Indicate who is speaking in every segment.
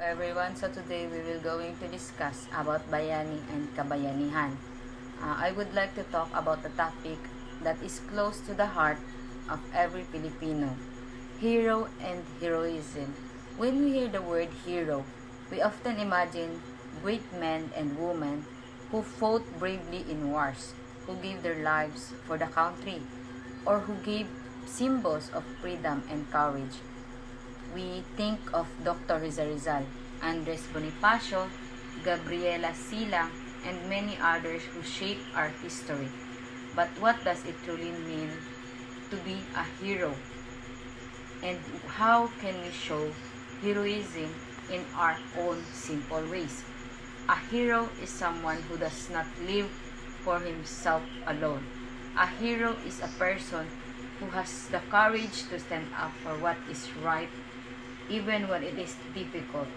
Speaker 1: everyone. So today we will going to discuss about Bayani and Kabayanihan. I would like to talk about a topic that is close to the heart of every Filipino. Hero and heroism. When we hear the word hero, we often imagine great men and women who fought bravely in wars, who gave their lives for the country, or who gave symbols of freedom and courage. We think of Dr. Rizal, Andres Bonifacio, Gabriela Sila, and many others who shaped our history. But what does it truly mean to be a hero? And how can we show heroism in our own simple ways? A hero is someone who does not live for himself alone. A hero is a person who has the courage to stand up for what is right even when it is difficult.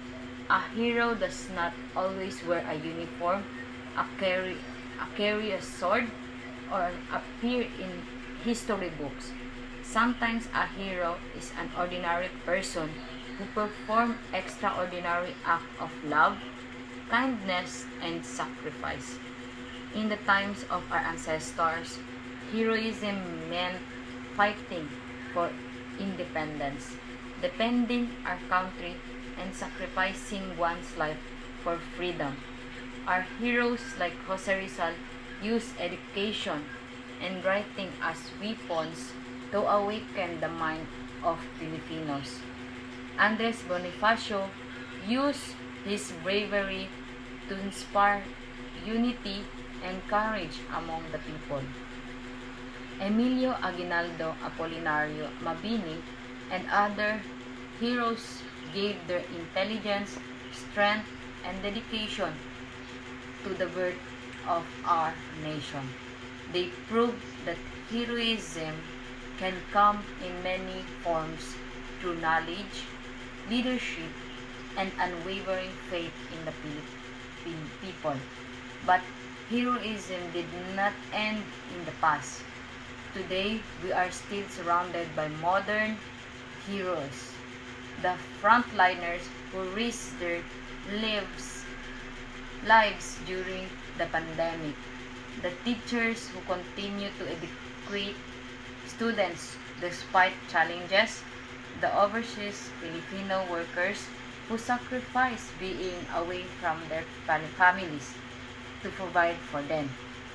Speaker 1: A hero does not always wear a uniform, carry a sword, or appear in history books. Sometimes a hero is an ordinary person who performs extraordinary acts of love, kindness, and sacrifice. In the times of our ancestors, heroism meant fighting for independence, defending our country, and sacrificing one's life for freedom. Our heroes like Jose Rizal used education and writing as weapons to awaken the mind of Filipinos. Andres Bonifacio used his bravery to inspire unity and courage among the people. Emilio Aguinaldo Apolinario Mabini and other heroes gave their intelligence, strength, and dedication to the birth of our nation. They proved that heroism can come in many forms through knowledge, leadership, and unwavering faith in the Philippine people. But heroism did not end in the past. Today, we are still surrounded by modern heroes, the frontliners who risked their lives during the pandemic, the teachers who continue to educate students despite challenges, the overseas Filipino workers who sacrifice being away from their families to provide for them,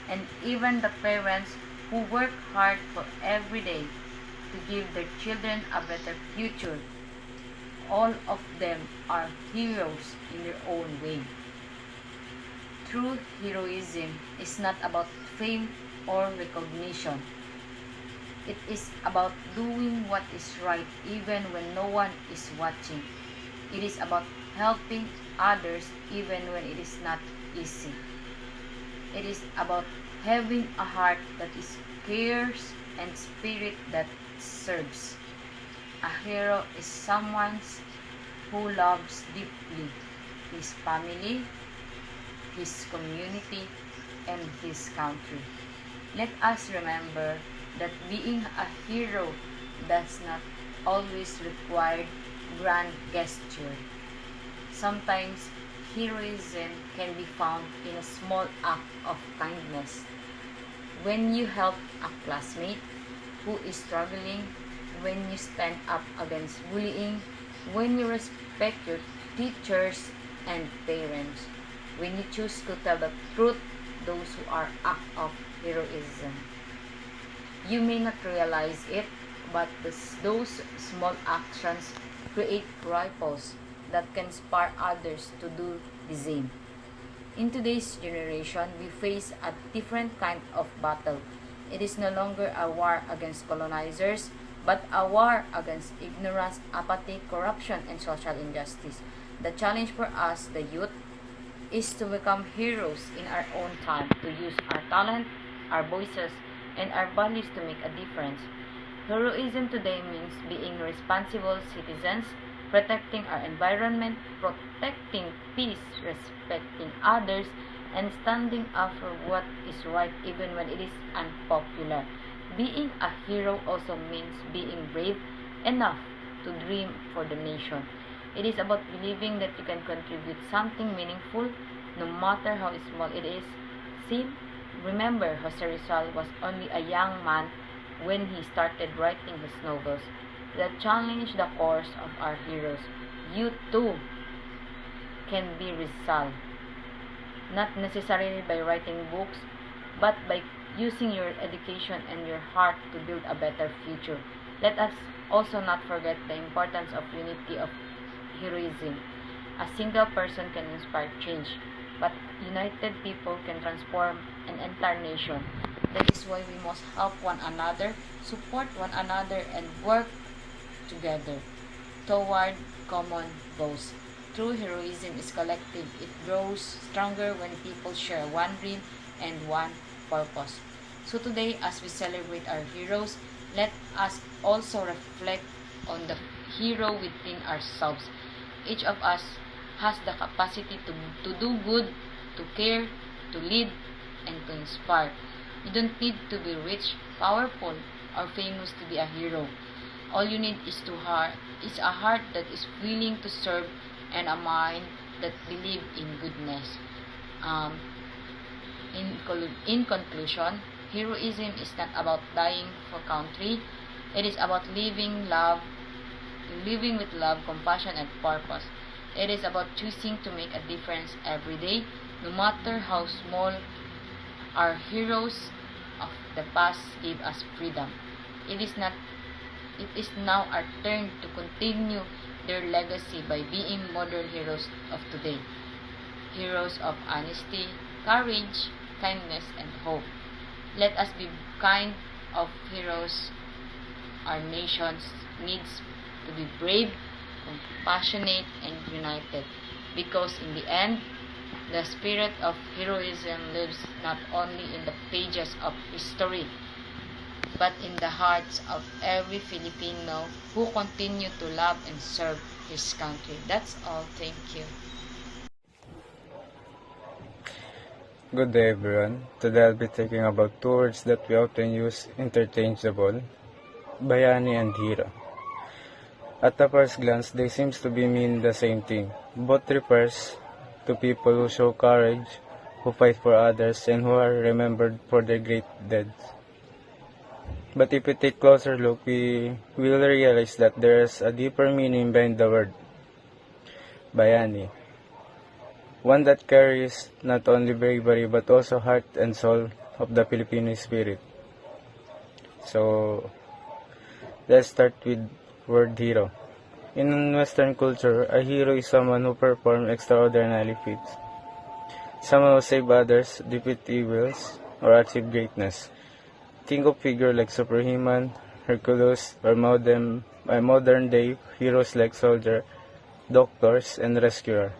Speaker 1: and even the parents who work hard for every day to give their children a better future. All of them are heroes in their own way. True heroism is not about fame or recognition. It is about doing what is right even when no one is watching. It is about helping others even when it is not easy. It is about having a heart that is cares and spirit that serves. A hero is someone who loves deeply his family, his community, and his country. Let us remember that being a hero does not always require grand gesture. Sometimes heroism can be found in a small act of kindness. When you help a classmate who is struggling, when you stand up against bullying, when you respect your teachers and parents, when you choose to tell the truth, those who are acts of heroism. You may not realize it, but those small actions create ripples that can inspire others to do the same. In today's generation, we face a different kind of battle. It is no longer a war against colonizers, but a war against ignorance, apathy, corruption, and social injustice. The challenge for us, the youth, is to become heroes in our own time, to use our talent, our voices, and our values to make a difference. Heroism today means being responsible citizens, protecting our environment, protecting peace, respecting others, and standing up for what is right even when it is unpopular. Being a hero also means being brave enough to dream for the nation. It is about believing that you can contribute something meaningful, no matter how small it is. See, remember, Jose Rizal was only a young man when he started writing his novels that challenged the course of our heroes. You too can be Rizal, not necessarily by writing books, but by using your education and your heart to build a better future. Let us also not forget the importance of unity of heroism. A single person can inspire change, but united people can transform an entire nation. That is why we must help one another, support one another, and work together toward common goals. True heroism is collective. It grows stronger when people share one dream and one purpose. So today, as we celebrate our heroes, let us also reflect on the hero within ourselves. Each of us has the capacity to do good, to care, to lead, and to inspire. You don't need to be rich, powerful, or famous to be a hero. All you need is a heart that is willing to serve and a mind that believes in goodness. Um, in conclusion, heroism is not about dying for country. It is about living with love, compassion, and purpose. It is about choosing to make a difference every day, no matter how small. Our heroes of the past gave us freedom. It is now our turn to continue their legacy by being modern heroes of today. Heroes of honesty, courage, kindness, and hope. Let us be kind of heroes. Our nation needs to be brave, compassionate, and united. Because in the end, the spirit of heroism lives not only in the pages of history, but in the hearts of every Filipino who continue to love and serve his country. That's all. Thank you.
Speaker 2: Good day, everyone. Today I'll be talking about two words that we often use interchangeable, Bayani and hero. At the first glance, they seem to be mean the same thing. Both refers to people who show courage, who fight for others, and who are remembered for their great deeds. But if we take a closer look, we will realize that there is a deeper meaning behind the word, Bayani. One that carries not only bravery but also heart and soul of the Filipino spirit. So, let's start with word hero. In Western culture, a hero is someone who performs extraordinary feats. Someone who saves others, defeat evils, or achieve greatness. Think of figures like Superhuman, Hercules, or modern-day heroes like soldier, doctors, and rescuer.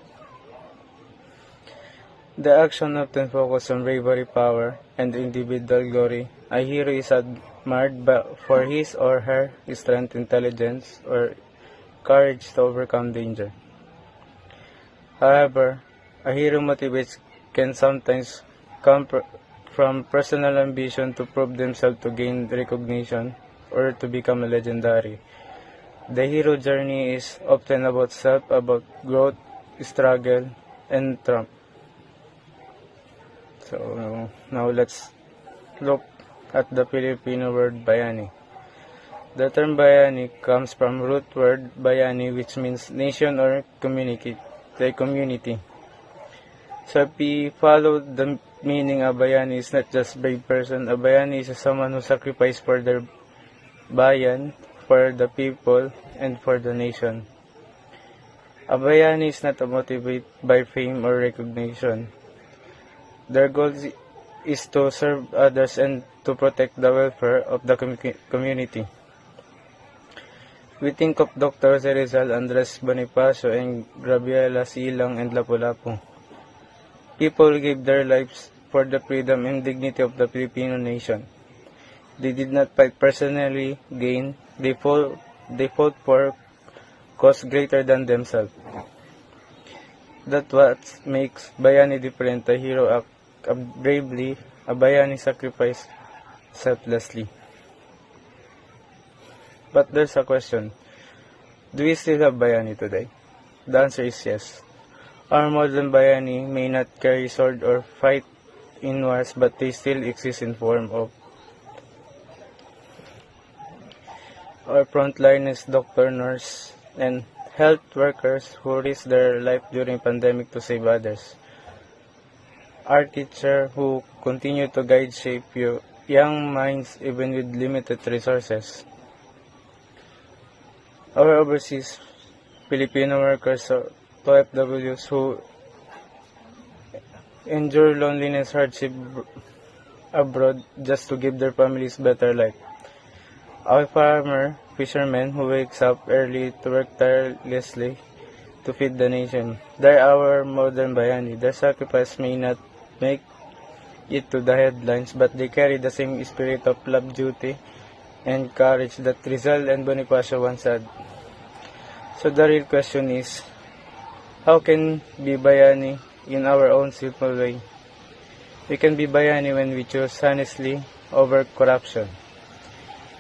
Speaker 2: The action often focuses on bravery, power, and individual glory. A hero is admired for his or her strength, intelligence, or courage to overcome danger. However, a hero motivates can sometimes come from personal ambition to prove themselves, to gain recognition, or to become a legendary. The hero journey is often about self, about growth, struggle, and triumph. So now let's look at the Filipino word bayani. The term bayani comes from root word bayani, which means nation or community. So if we follow the meaning, a bayani is not just brave person. A bayani is someone who sacrificed for their bayan, for the people, and for the nation. A bayani is not motivated by fame or recognition. Their goal is to serve others and to protect the welfare of the community. We think of Dr. Jose Rizal, Andres Bonifacio, and Grabiela Silang and Lapu-Lapu. People gave their lives for the freedom and dignity of the Filipino nation. They did not fight personally gain. They fought for cause greater than themselves. That's what makes Bayani different. A hero act bravely, a Bayani sacrifice selflessly. But there's a question. Do we still have Bayani today? The answer is yes. Our modern Bayani may not carry sword or fight in wars, but they still exist in form of our frontliners, doctor, nurse, and health workers who risk their life during pandemic to save others. Our teacher who continue to guide shape young minds even with limited resources. Our overseas Filipino workers or OFWs who endure loneliness hardship abroad just to give their families better life. Our farmer, fishermen who wakes up early to work tirelessly to feed the nation. They're our modern Bayani. Their sacrifice may not make it to the headlines, but they carry the same spirit of love, duty, and courage that Rizal and Bonifacio once had. So the real question is, how can be Bayani in our own simple way? We can be Bayani when we choose honestly over corruption.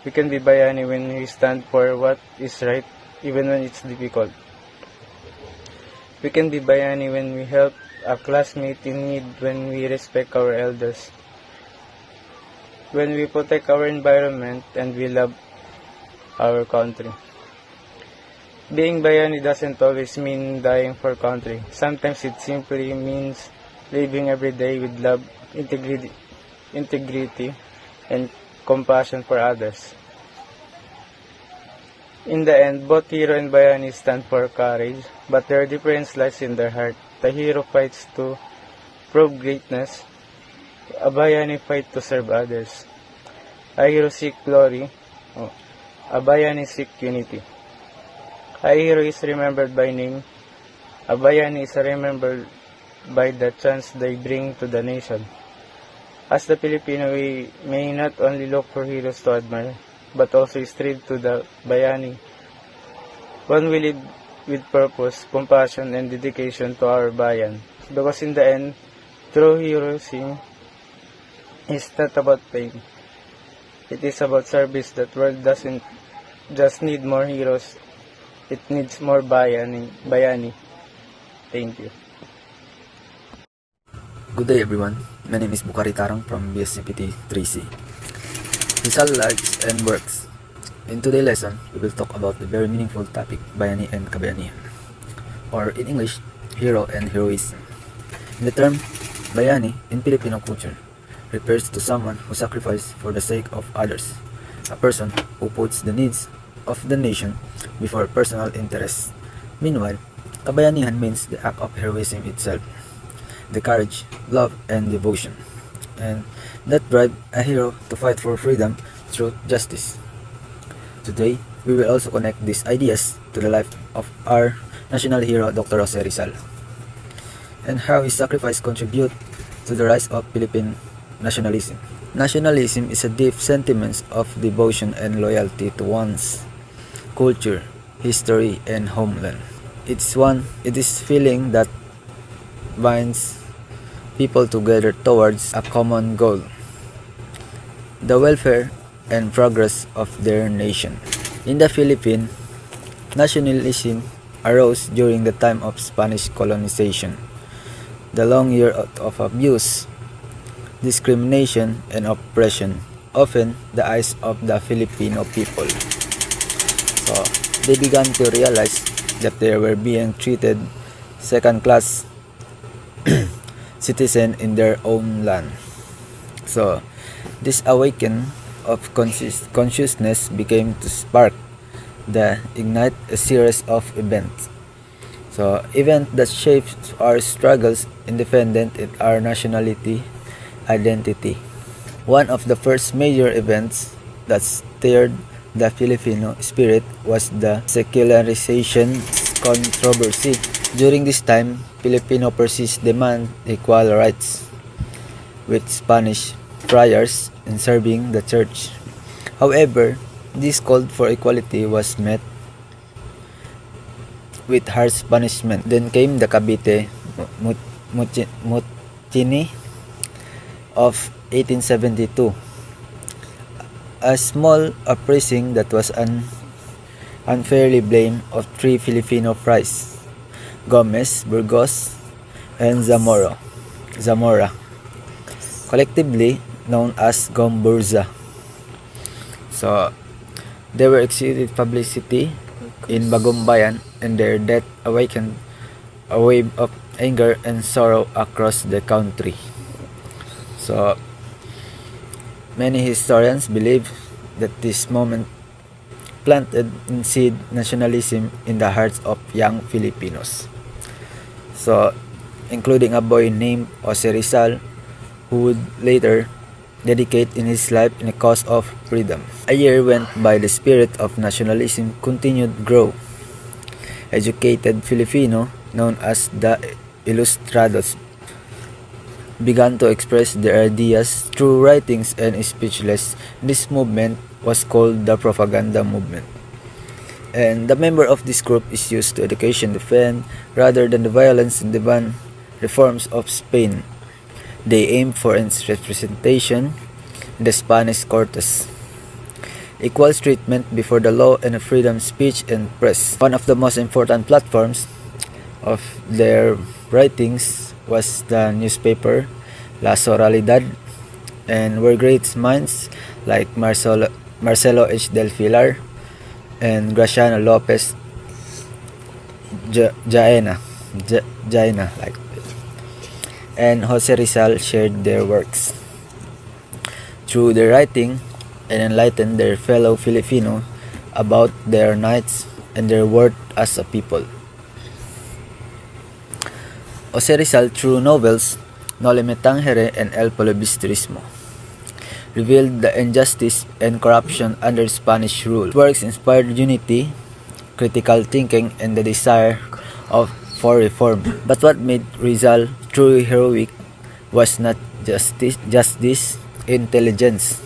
Speaker 2: We can be Bayani when we stand for what is right, even when it's difficult. We can be Bayani when we help a classmate in need, when we respect our elders, when we protect our environment, and we love our country. Being Bayani doesn't always mean dying for country. Sometimes it simply means living every day with love, integrity, and compassion for others. In the end, both hero and Bayani stand for courage, but their difference lies in their heart. The hero fights to prove greatness, a Bayani fights to serve others. A hero seeks glory, a Bayani seeks unity. A hero is remembered by name, a Bayani is remembered by the chance they bring to the nation. As the Filipino, we may not only look for heroes to admire, but also strive to the Bayani. One will live with purpose, compassion, and dedication to our bayan. Because in the end, true heroism is not about fame. It is about service. That world doesn't just need more heroes, it needs more Bayani. Thank you.
Speaker 3: Good day everyone, my name is Bukari Tarang from BSCPT 3C. Rizal Lives and Works. In today's lesson, we will talk about the very meaningful topic, Bayani and Kabayanihan, or in English, hero and heroism. The term Bayani in Filipino culture refers to someone who sacrifices for the sake of others, a person who puts the needs of the nation before personal interests. Meanwhile, Kabayanihan means the act of heroism itself, the courage, love, and devotion, and that drive a hero to fight for freedom through justice. Today, we will also connect these ideas to the life of our national hero, Dr. Jose Rizal, and how his sacrifice contribute to the rise of Philippine nationalism. Nationalism is a deep sentiment of devotion and loyalty to one's culture, history, and homeland. It is feeling that binds people together towards a common goal, the welfare and progress of their nation. In the Philippines, nationalism arose during the time of Spanish colonization. The long year of abuse, discrimination, and oppression opened the eyes of the Filipino people. So they began to realize that they were being treated second-class citizen in their own land. So this awakening of consciousness became to spark the ignite a series of events. So events that shaped our struggles, independent in our nationality, identity. One of the first major events that stirred the Filipino spirit was the secularization controversy. During this time, Filipino persist demand equal rights with Spanish friars in serving the church. However, this call for equality was met with harsh punishment. Then came the Cavite Mutiny of 1872, a small uprising that was unfairly blamed of 3 Filipino friars Gomez, Burgos, and Zamora, collectively known as Gomburza. So, they were exceeded publicity in Bagumbayan, and their death awakened a wave of anger and sorrow across the country. So, many historians believe that this moment planted in seed nationalism in the hearts of young Filipinos. So, including a boy named Jose Rizal, who would later dedicate in his life in a cause of freedom. A year went by, the spirit of nationalism continued to grow. Educated Filipino, known as the Ilustrados, began to express their ideas through writings and speechless. This movement was called the propaganda movement. And the member of this group is used to education defend rather than the violence and demand reforms of Spain. They aimed for its representation in the Spanish Cortes, equal treatment before the law, and freedom of speech and press. One of the most important platforms of their writings was the newspaper La Soralidad, and where great minds like Marcelo H. del Pilar and Graciano Lopez Jaena and Jose Rizal shared their works. Through their writing, and enlightened their fellow Filipino about their rights and their worth as a people. Jose Rizal, through novels No Le Metangere and El Polebistrismo, revealed the injustice and corruption under Spanish rule. His works inspired unity, critical thinking, and the desire for reform. But what made Rizal truly heroic was not just this intelligence.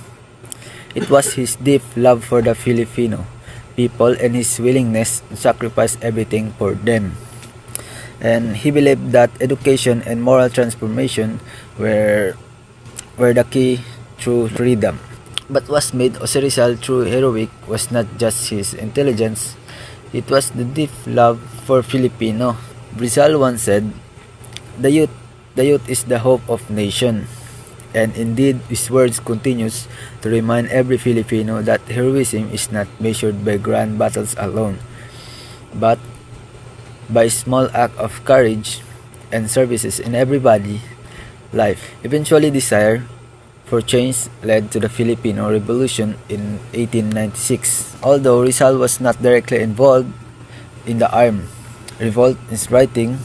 Speaker 3: It was his deep love for the Filipino people and his willingness to sacrifice everything for them. And he believed that education and moral transformation were the key to freedom. But what made Jose Rizal truly heroic was not just his intelligence, it was the deep love for Filipino. Rizal once said, the youth is the hope of nation." And indeed, his words continues to remind every Filipino that heroism is not measured by grand battles alone, but by small act of courage and services in everybody's life. Eventually, desire for change led to the Filipino Revolution in 1896. Although Rizal was not directly involved in the armed revolt, his writing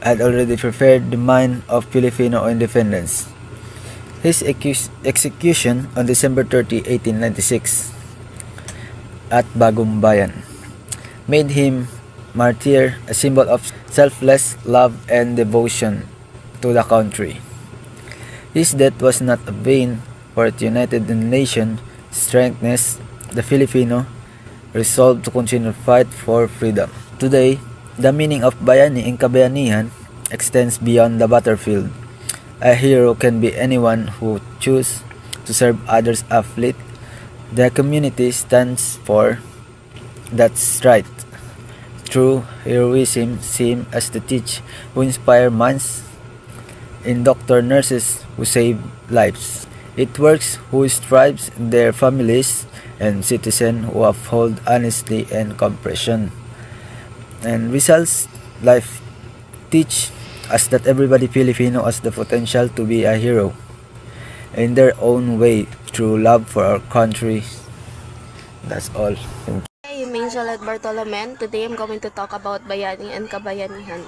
Speaker 3: had already prepared the mind of Filipino independence. His execution on December 30, 1896 at Bagumbayan made him martyr, a symbol of selfless love and devotion to the country. His death was not a vain, for it united the nation, strengthens the Filipino resolve to continue to fight for freedom. Today, the meaning of Bayani and Kabayanihan extends beyond the battlefield. A hero can be anyone who chooses to serve others uplift the community stands for. That's right. True heroism seems as the teach who inspire minds, in doctor nurses who save lives. It works who strives in their families, and citizens who uphold honesty and compassion. And Rizal's life teach us that everybody Filipino has the potential to be a hero in their own way through love for our country. That's all. Thank you.
Speaker 4: Hi, I'm Angel at Bartolomen. Today I'm going to talk about Bayani and Kabayanihan.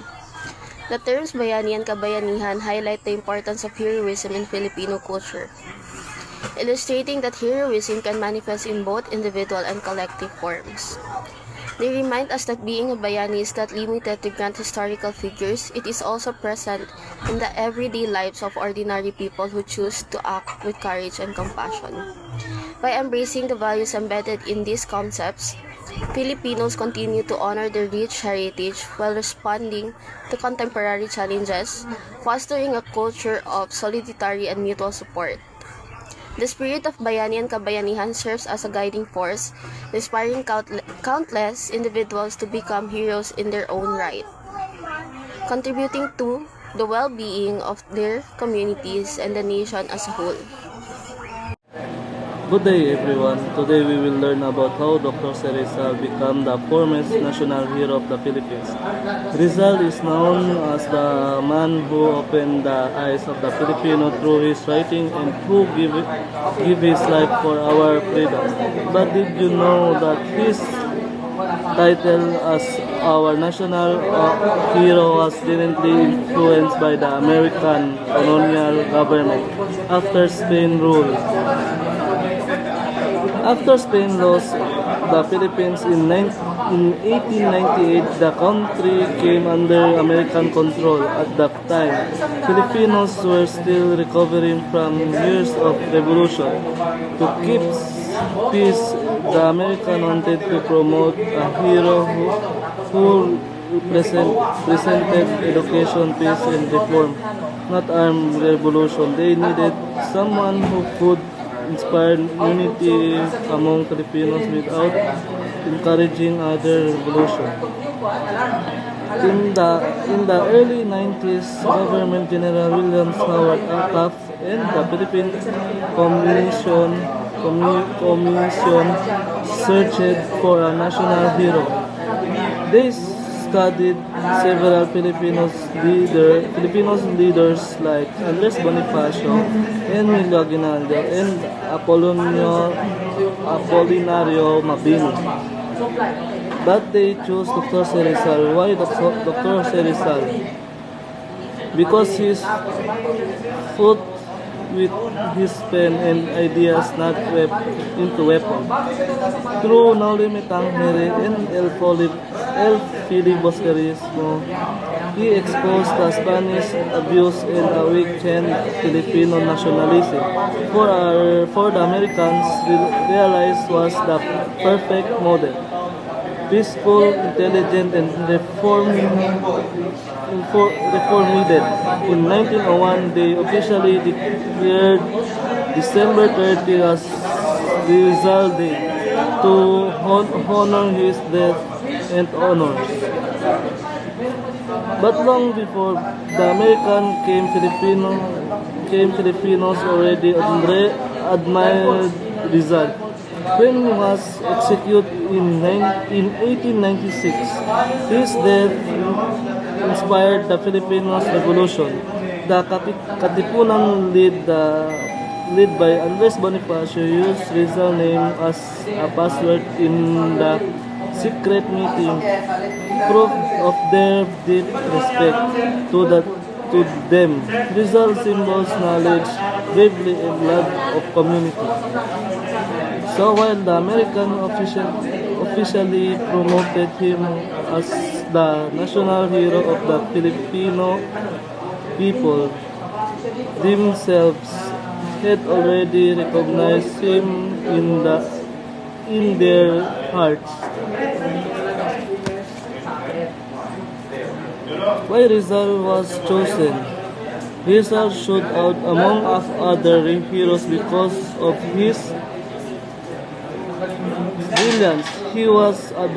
Speaker 4: The terms Bayani and Kabayanihan highlight the importance of heroism in Filipino culture, illustrating that heroism can manifest in both individual and collective forms. They remind us that being a Bayani is not limited to grand historical figures, it is also present in the everyday lives of ordinary people who choose to act with courage and compassion. By embracing the values embedded in these concepts, Filipinos continue to honor their rich heritage while responding to contemporary challenges, fostering a culture of solidarity and mutual support. The spirit of Bayani and Kabayanihan serves as a guiding force, inspiring countless individuals to become heroes in their own right, contributing to the well-being of their communities and the nation as a whole.
Speaker 5: Good day everyone. Today we will learn about how Dr. Rizal became the foremost national hero of the Philippines. Rizal is known as the man who opened the eyes of the Filipino through his writing and who give his life for our freedom. But did you know that his title as our national hero was directly influenced by the American colonial government after Spain ruled? After Spain lost the Philippines in 1898, the country came under American control. At that time, Filipinos were still recovering from years of revolution. To keep peace, the American wanted to promote a hero who presented education, peace, and reform, not armed revolution. They needed someone who could inspire unity among Filipinos without encouraging other revolution. In the early 90s, Government General William Howard Taft and the Philippine Commission searched for a national hero. They studied several Filipinos leaders like Andres Bonifacio, Emilio Aguinaldo, and Apolinario Mabini. But they chose Dr. Rizal. Why Dr. Rizal? Because his foot with his pen and ideas not into weapon. Through No Limit Tangere and El Filibusterismo, he exposed the Spanish abuse and awakened Filipino nationalism. For the Americans, realized was the perfect model. Peaceful, intelligent, and reformed. In 1901, they officially declared December 30 as Rizal Day to honor his death and honors. But long before the American Filipinos already admired Rizal. When he was executed in 1896, his death inspired the Filipinos Revolution. The Katipunan led by Andres Bonifacio used Rizal's name as a password in the secret meeting, proof of their deep respect to them. Rizal symbols knowledge, bravery, and love of community. So while the American officially promoted him as the national hero of the Filipino people, themselves had already recognized him in their hearts. Why Rizal was chosen? Rizal stood out among other heroes because of his brilliance. He was a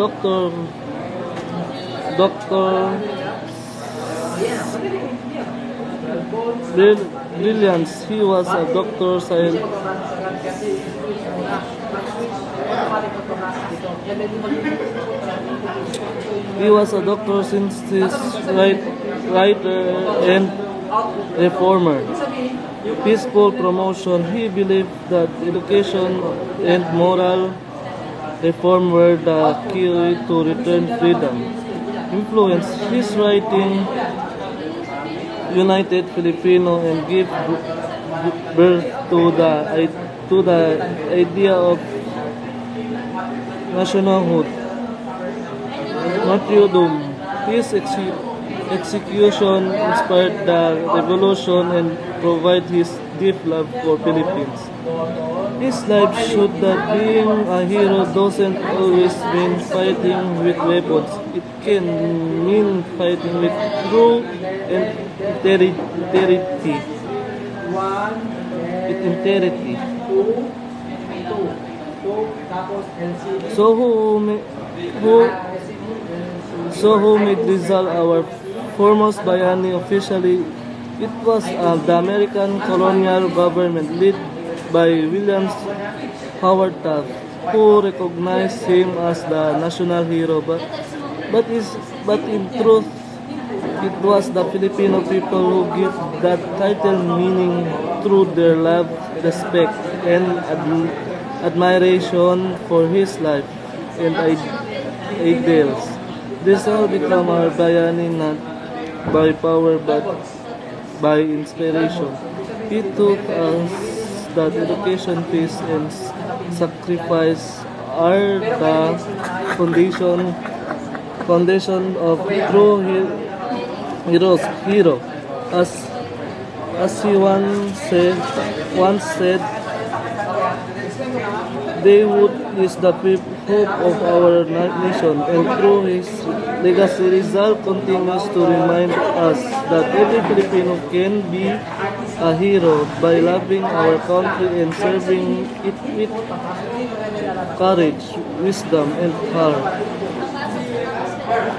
Speaker 5: brilliance. He was a doctor science. He was a doctor, scientist, writer, and reformer. Peaceful promotion. He believed that education and moral reform were the key to return freedom. Influence. His writing united Filipino and gave birth to the idea of nationalhood. Martyrdom. His execution inspired the revolution and provided his deep love for Philippines. His life showed that being a hero doesn't always mean fighting with weapons. It can mean fighting with true integrity. So who who made Rizal our foremost Bayani officially? It was the American colonial government led by William Howard Taft, who recognized him as the national hero. But in truth, it was the Filipino people who give that title meaning through their love, respect, and admiration for his life and ideals. This all become our Bayani not by power but by inspiration. He taught us that education, peace, and sacrifice are the foundation of true hero. As he once said, they would is the hope of our nation, and through his legacy, Rizal continues to remind us that every Filipino can be a hero by loving our country and serving it with courage, wisdom, and heart.